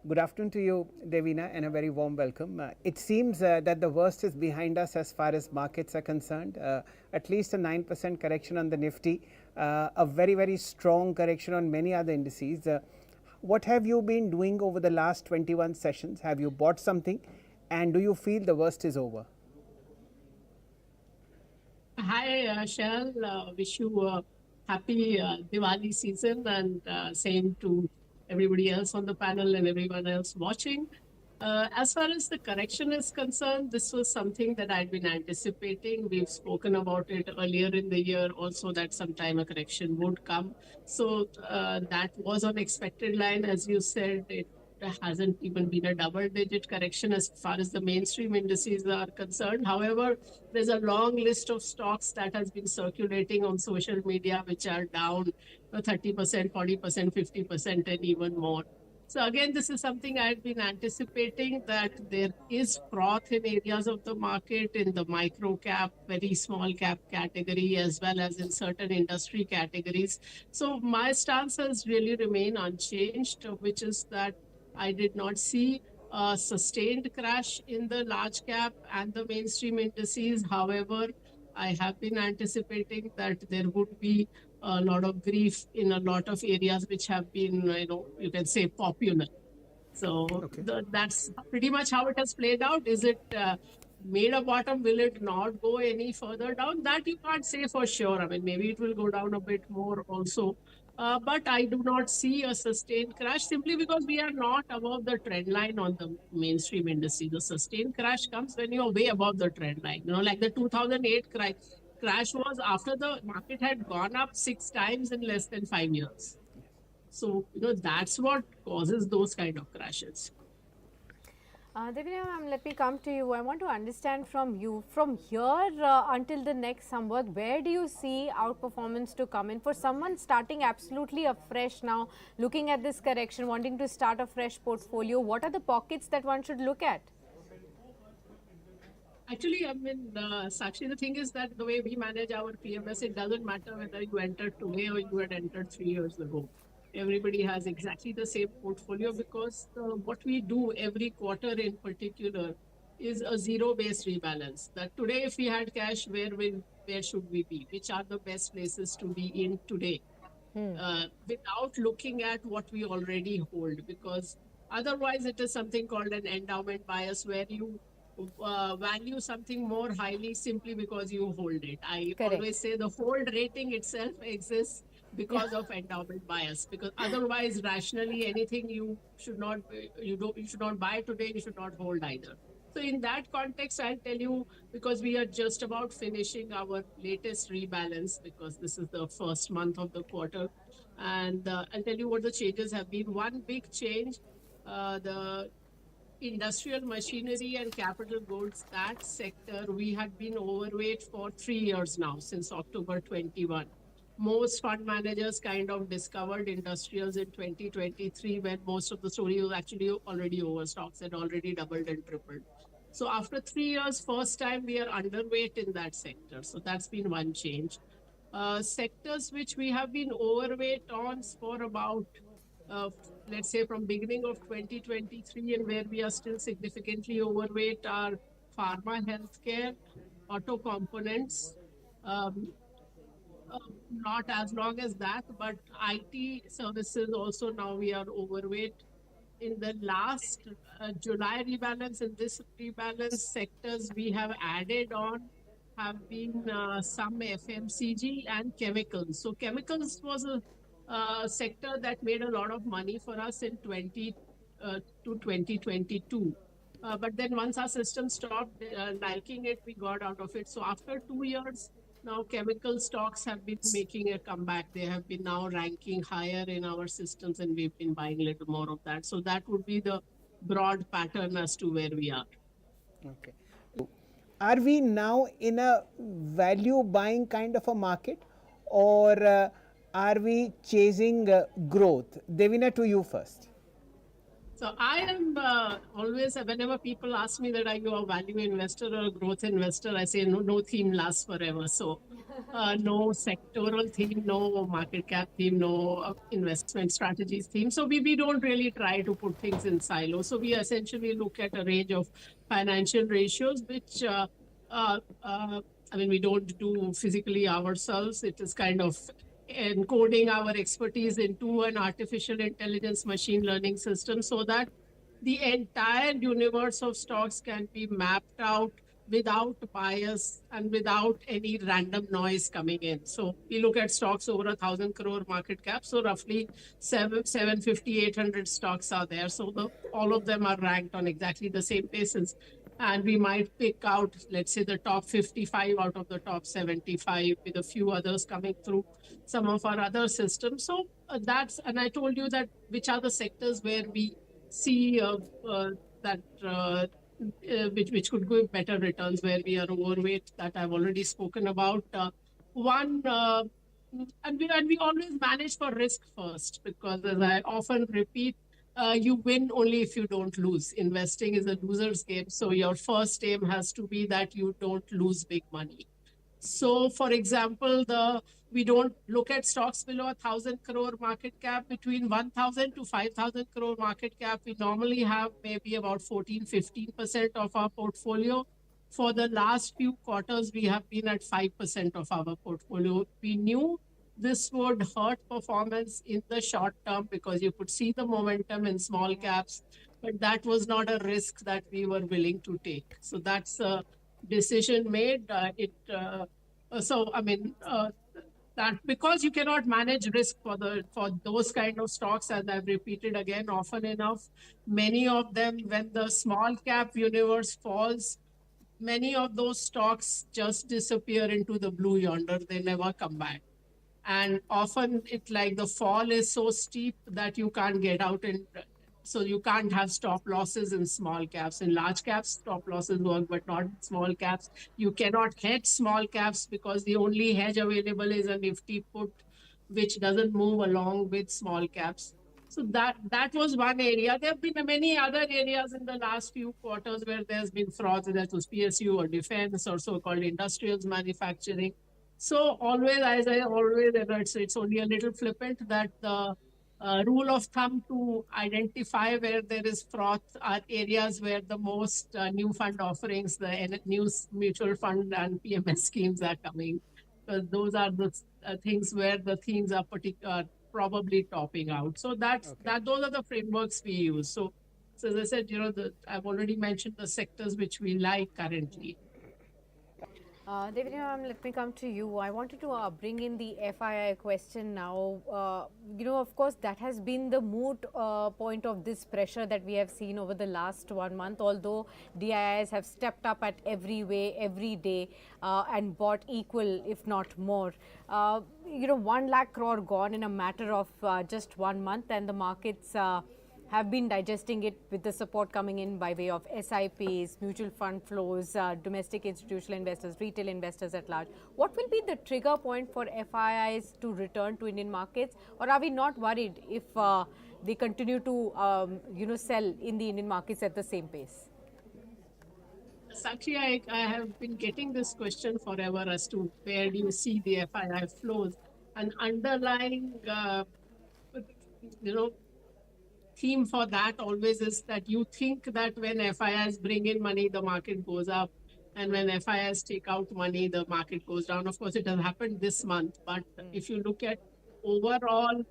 Good afternoon to you, Devina, and a very warm welcome. It seems that the worst is behind us as far as markets are concerned. At least a 9% correction on the Nifty, a very, very strong correction on many other indices. What have you been doing over the last 21 sessions? Have you bought something? And do you feel the worst is over? Hi, Shell. Wish you a happy Diwali season and same to everybody else on the panel and everyone else watching. As far as the correction is concerned, this was something that I'd been anticipating. We've spoken about it earlier in the year also that sometime a correction would come. So that was on expected line. As you said, it hasn't even been a double-digit correction as far as the mainstream indices are concerned. However, there's a long list of stocks that has been circulating on social media, which are down 30%, 40%, 50%, and even more. So again, this is something I had been anticipating that there is froth in areas of the market in the micro cap, very small cap category, as well as in certain industry categories. So my stance has really remained unchanged, which is that I did not see a sustained crash in the large cap and the mainstream indices. However, I have been anticipating that there would be a lot of grief in a lot of areas which have been, you can say popular. So Okay. that's pretty much how it has played out. Is it made a bottom? Will it not go any further down? That you can't say for sure. I mean, maybe it will go down a bit more also. But I do not see a sustained crash simply because we are not above the trend line on the mainstream indices. The sustained crash comes when you're way above the trend line. Like the 2008 crash was after the market had gone up 6 times in less than 5 years. So, that's what causes those kind of crashes. Devina ma'am, let me come to you. I want to understand from you, from here until the next Samvat, where do you see outperformance to come in? For someone starting absolutely afresh now, looking at this correction, wanting to start a fresh portfolio, what are the pockets that one should look at? Actually, I mean, Sakshi, the thing is that the way we manage our PMS, it doesn't matter whether you entered today or you had entered 3 years ago. Everybody has exactly the same portfolio because what we do every quarter in particular is a zero-based rebalance. That today, if we had cash, where should we be? Which are the best places to be in today? Without looking at what we already hold, because otherwise it is something called an endowment bias where you value something more highly simply because you hold it. I Correct. always say the hold rating itself exists because of endowment bias, because otherwise rationally anything you should not you should not buy today, you should not hold either. So in that context, I'll tell you, because we are just about finishing our latest rebalance, because this is the first month of the quarter, and I'll tell you what the changes have been. One big change, the industrial machinery and capital goods, that sector, we had been overweight for 3 years now, since October 21. Most fund managers kind of discovered industrials in 2023 when most of the story was actually already over. Stocks had already doubled and tripled. So after 3 years, first time we are underweight in that sector. So that's been one change. Sectors which we have been overweight on for about, uh, let's say from beginning of 2023 and where we are still significantly overweight are pharma, healthcare, auto components, um, not as long as that, but IT services also now we are overweight. In the last July rebalance, in this rebalance, sectors we have added on have been some FMCG and chemicals. So chemicals was a sector that made a lot of money for us in 20 to 2022. But then once our system stopped liking it, we got out of it. So after 2 years, now chemical stocks have been making a comeback. They have been now ranking higher in our systems, and we've been buying a little more of that. So that would be the broad pattern as to where we are. Okay. Are we now in a value buying kind of a market, or are we chasing growth? Devina, to you first. So I am always, whenever people ask me that are you a value investor or a growth investor, I say no theme lasts forever. So no sectoral theme, no market cap theme, no investment strategies theme. So we don't really try to put things in silos. So we essentially look at a range of financial ratios, which I mean, we don't do physically ourselves. It is kind of encoding our expertise into an artificial intelligence machine learning system so that the entire universe of stocks can be mapped out without bias and without any random noise coming in. So we look at stocks over 1,000 crore market cap. So roughly 750, 800 stocks are there. So all of them are ranked on exactly the same basis. And we might pick out, let's say, the top 55 out of the top 75 with a few others coming through some of our other systems. So and I told you that which are the sectors where we see that which could give better returns where we are overweight, that I've already spoken about. One and we always manage for risk first, because as I often repeat, you win only if you don't lose. Investing is a loser's game, so your first aim has to be that you don't lose big money. So, for example, we don't look at stocks below 1,000 crore market cap. Between 1,000 to 5,000 crore market cap, we normally have maybe about 14-15% of our portfolio. For the last few quarters, we have been at 5% of our portfolio. We knew this would hurt performance in the short term because you could see the momentum in small caps, but that was not a risk that we were willing to take. So that's a decision made. So I mean, that because you cannot manage risk for those kind of stocks, as I've repeated again often enough, many of them, when the small cap universe falls, many of those stocks just disappear into the blue yonder. They never come back. And often it like the fall is so steep that you can't get out, and so you can't have stop losses in small caps. In large caps, stop losses work, but not in small caps. You cannot hedge small caps because the only hedge available is a nifty put, which doesn't move along with small caps. So that was one area. There have been many other areas in the last few quarters where there's been frauds, that was PSU or defense or so-called industrials manufacturing. So always, as I always, it's only a little flippant that the rule of thumb to identify where there is froth are areas where the most new fund offerings, the new mutual fund and PMS schemes are coming. Those are the things where the themes are probably topping out. So those are the frameworks we use. So as I said, I've already mentioned the sectors which we like currently. Devina, let me come to you. I wanted to bring in the FII question now. Of course, that has been the moot point of this pressure that we have seen over the last 1 month, although DIIs have stepped up at every way, every day, and bought equal, if not more. 1 lakh crore gone in a matter of just 1 month, and the markets have been digesting it with the support coming in by way of SIPs, mutual fund flows, domestic institutional investors, retail investors at large. What will be the trigger point for FIIs to return to Indian markets, or are we not worried if they continue to sell in the Indian markets at the same pace? Actually, I have been getting this question forever as to where do you see the FII flows. And underlying, theme for that always is that you think that when FIIs bring in money, the market goes up. And when FIIs take out money, the market goes down. Of course, it has happened this month. But if you look at overall,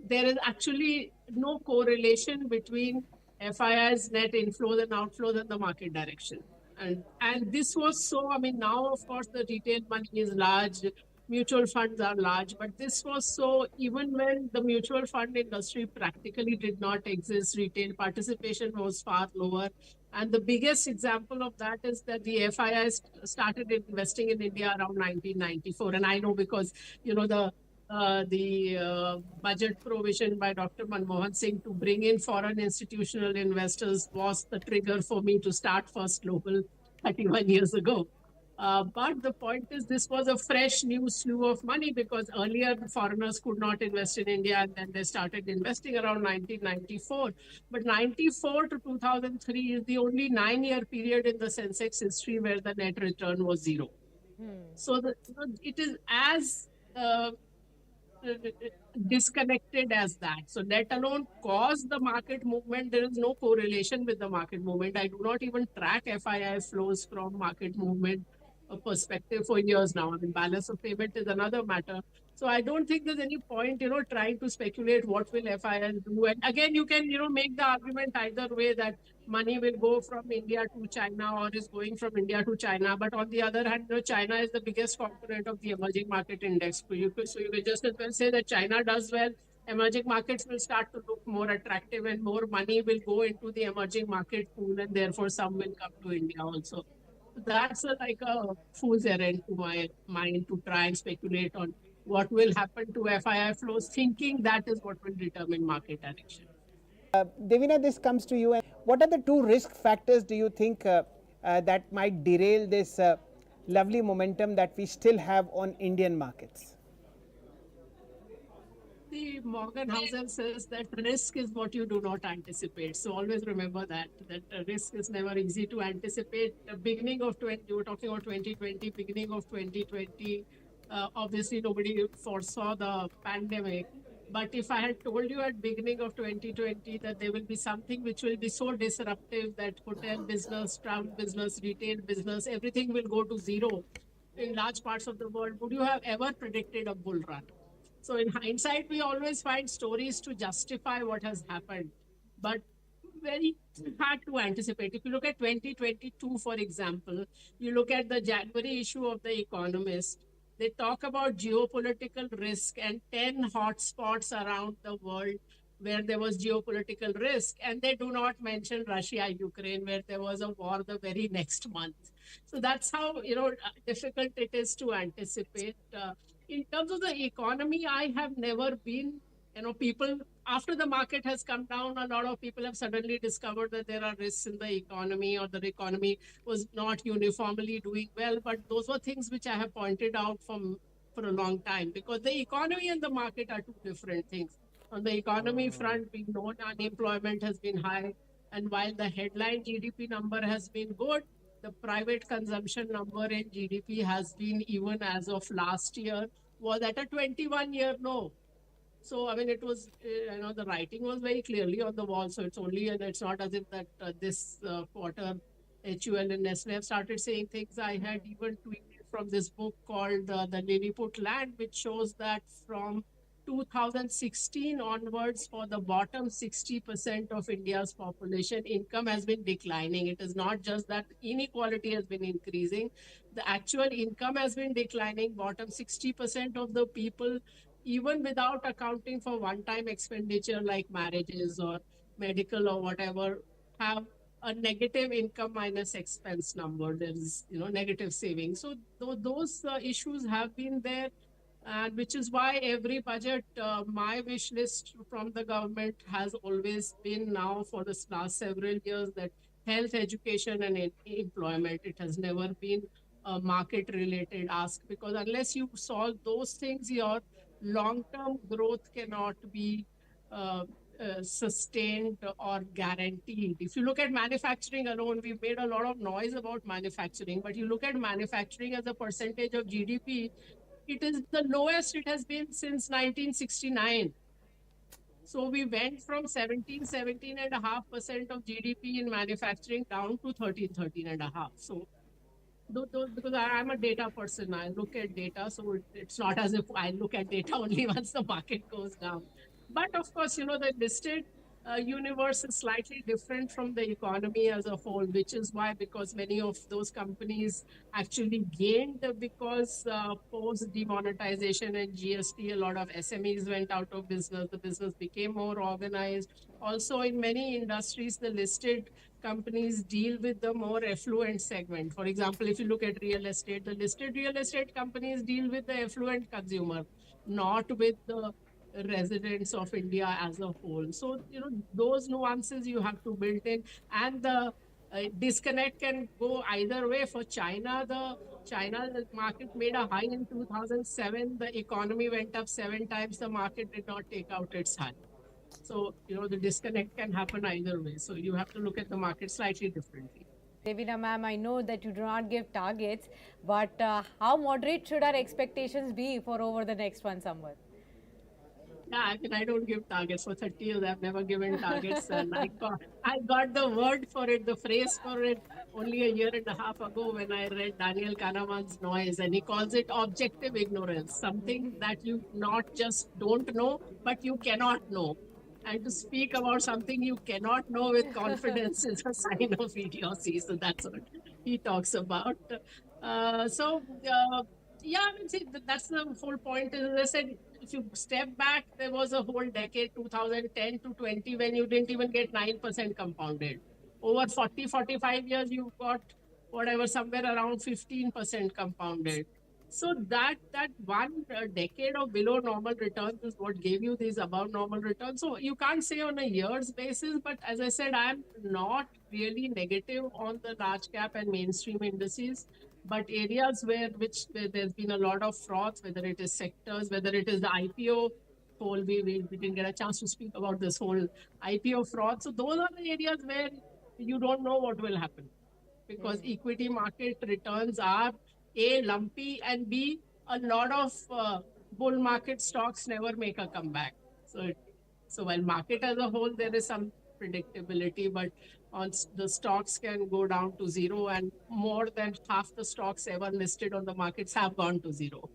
there is actually no correlation between FIIs net inflows and outflows and the market direction. And this was so, I mean, now, of course, the retail money is large, mutual funds are large, but this was so, even when the mutual fund industry practically did not exist, retail participation was far lower. And the biggest example of that is that the FIIs started investing in India around 1994. And I know because, the budget provision by Dr. Manmohan Singh to bring in foreign institutional investors was the trigger for me to start First Global 31 years ago. But the point is, this was a fresh new slew of money because earlier foreigners could not invest in India, and then they started investing around 1994. But 94 to 2003 is the only 9 year period in the Sensex history where the net return was zero. So it is as disconnected as that. So let alone cause the market movement, there is no correlation with the market movement. I do not even track FII flows from market movement perspective for years now. I mean, balance of payment is another matter. So I don't think there's any point, trying to speculate what will FII do. And again, you can, make the argument either way that money will go from India to China or is going from India to China. But on the other hand, China is the biggest component of the emerging market index. So you could just as well say that China does well, emerging markets will start to look more attractive and more money will go into the emerging market pool and therefore some will come to India also. That's like a fool's errand to my mind to try and speculate on what will happen to FII flows, thinking that is what will determine market direction. Devina, this comes to you. What are the two risk factors do you think that might derail this lovely momentum that we still have on Indian markets? The Morgan Housel says that risk is what you do not anticipate. So always remember that risk is never easy to anticipate. The beginning of 20, you were talking about 2020, beginning of 2020, obviously nobody foresaw the pandemic. But if I had told you at beginning of 2020 that there will be something which will be so disruptive that hotel business, travel business, retail business, everything will go to zero in large parts of the world, would you have ever predicted a bull run? So in hindsight, we always find stories to justify what has happened, but very hard to anticipate. If you look at 2022, for example, you look at the January issue of The Economist, they talk about geopolitical risk and 10 hotspots around the world where there was geopolitical risk. And they do not mention Russia, Ukraine, where there was a war the very next month. So that's how, difficult it is to anticipate. In terms of the economy, I have never been, people after the market has come down, a lot of people have suddenly discovered that there are risks in the economy or the economy was not uniformly doing well. But those were things which I have pointed out for a long time because the economy and the market are two different things. On the economy front, we know unemployment has been high. And while the headline GDP number has been good, the private consumption number in GDP has been, even as of last year, was at a 21-year low. So, I mean, it was, the writing was very clearly on the wall. So it's only, and it's not as if that this quarter HUL and Nestle have started saying things. I had even tweeted from this book called The Lilliput Land, which shows that from 2016 onwards, for the bottom 60% of India's population, income has been declining. It is not just that inequality has been increasing, the actual income has been declining. Bottom 60% of the people, even without accounting for one-time expenditure like marriages or medical or whatever, have a negative income minus expense number. There is, negative savings. So those issues have been there, and which is why every budget, my wish list from the government has always been now for the last several years that health, education, and employment. It has never been a market related ask because unless you solve those things, your long term growth cannot be sustained or guaranteed. If you look at manufacturing alone, we've made a lot of noise about manufacturing, but you look at manufacturing as a percentage of GDP, it is the lowest it has been since 1969. So we went from 17.5% of GDP in manufacturing down to 13.5. So because I'm a data person, I look at data. So it's not as if I look at data only once the market goes down. But of course, the listed universe is slightly different from the economy as a whole, which is why, because many of those companies actually gained because post demonetization and GST, a lot of SMEs went out of business. The business became more organized. Also, in many industries, the listed companies deal with the more affluent segment. For example, if you look at real estate, the listed real estate companies deal with the affluent consumer, not with the residents of India as a whole. So, those nuances you have to build in, and the Disconnect can go either way. For China, the China market made a high in 2007. The economy went up 7 times. The market did not take out its high. So, the disconnect can happen either way. So you have to look at the market slightly differently. Devina ma'am, I know that you do not give targets, but how moderate should our expectations be for over the next one somewhat? Yeah, I mean, I don't give targets. For 30 years. I've never given targets, and I got the word for it, the phrase for it, only a year and a half ago when I read Daniel Kahneman's Noise, and he calls it objective ignorance, something that you not just don't know, but you cannot know. And to speak about something you cannot know with confidence is a sign of idiocy. So that's what he talks about. Yeah, I mean, see, that's the whole point. As I said, if you step back, there was a whole decade, 2010 to 20, when you didn't even get 9% compounded. Over 40, 45 years, you got whatever, somewhere around 15% compounded. So that one decade of below normal returns is what gave you these above normal returns. So you can't say on a year's basis, but as I said, I'm not really negative on the large cap and mainstream indices. But areas where there's been a lot of frauds, whether it is sectors, whether it is the IPO whole, we didn't get a chance to speak about this whole IPO fraud. So those are the areas where you don't know what will happen, because equity market returns are A, lumpy, and B, a lot of bull market stocks never make a comeback. So while market as a whole, there is some predictability, but the stocks can go down to zero, and more than half the stocks ever listed on the markets have gone to zero.